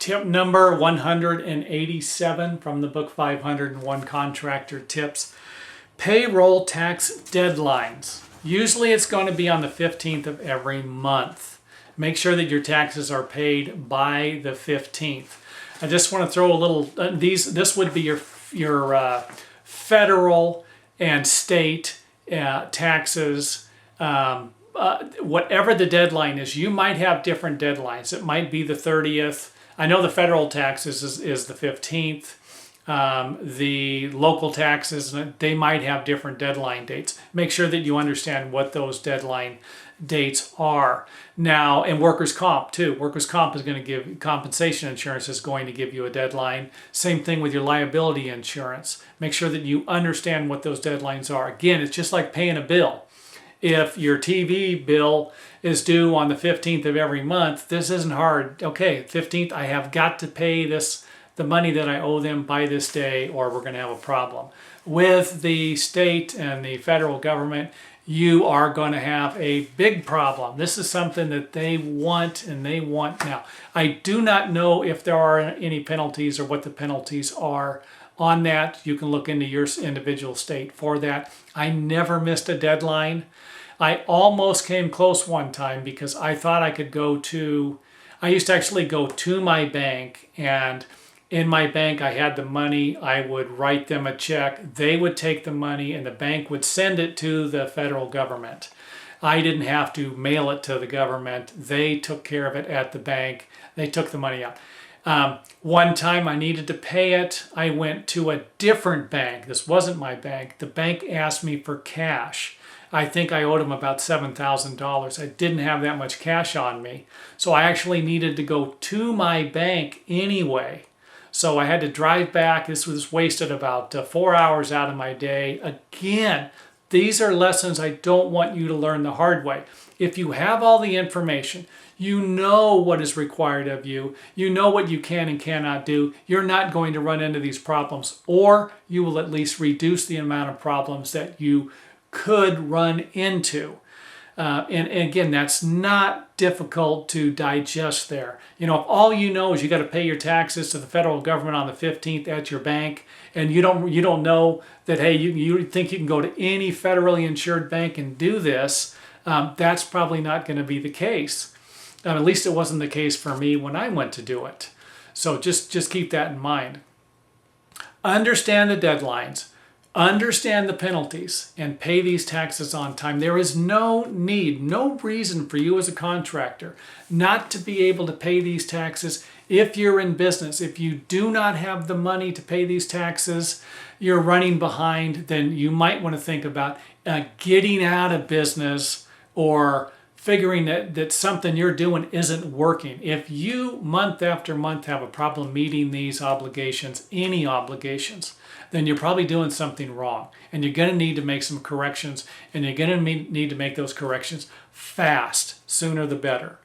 Tip number 187 from the book 501 Contractor Tips. Payroll tax deadlines. Usually it's going to be on the 15th of every month. Make sure that your taxes are paid by the 15th. I just want to throw a little, this would be your federal and state taxes. Whatever the deadline is, you might have different deadlines. It might be the 30th. I know the federal taxes is the 15th. The local taxes, they might have different deadline dates. Make sure that you understand what those deadline dates are. Now, and workers' comp too. Workers' comp is going to give, compensation insurance is going to give you a deadline. Same thing with your liability insurance. Make sure that you understand what those deadlines are. Again, it's just like paying a bill. If your TV bill is due on the 15th of every month, this isn't hard. Okay, 15th, I have got to pay the money that I owe them by this day, or we're going to have a problem. With the state and the federal government, you are going to have a big problem. This is something that they want, and they want now. I do not know if there are any penalties or what the penalties are on that. You can look into your individual state for that. I never missed a deadline. I almost came close one time because I thought I could I used to actually go to my bank, and in my bank I had the money. I would write them a check. They would take the money and the bank would send it to the federal government. I didn't have to mail it to the government. They took care of it at the bank. They took the money out. One time I needed to pay it. I went to a different bank. This wasn't my bank. The bank asked me for cash. I think I owed them about $7,000. I didn't have that much cash on me. So I actually needed to go to my bank anyway. So I had to drive back. This was wasted about 4 hours out of my day. Again, these are lessons I don't want you to learn the hard way. If you have all the information, you know what is required of you, you know what you can and cannot do, you're not going to run into these problems, or you will at least reduce the amount of problems that you could run into. And again, that's not difficult to digest there. You know, if all you know is you got to pay your taxes to the federal government on the 15th at your bank, and you don't know that, hey, you think you can go to any federally insured bank and do this, that's probably not going to be the case. At least it wasn't the case for me when I went to do it. So just keep that in mind. Understand the deadlines. Understand the penalties and pay these taxes on time. There is no need, no reason for you as a contractor not to be able to pay these taxes if you're in business. If you do not have the money to pay these taxes, you're running behind, then you might want to think about getting out of business or figuring that something you're doing isn't working. If you month after month have a problem meeting these obligations, any obligations, then you're probably doing something wrong. And you're going to need to make some corrections, and you're going to need to make those corrections fast, sooner the better.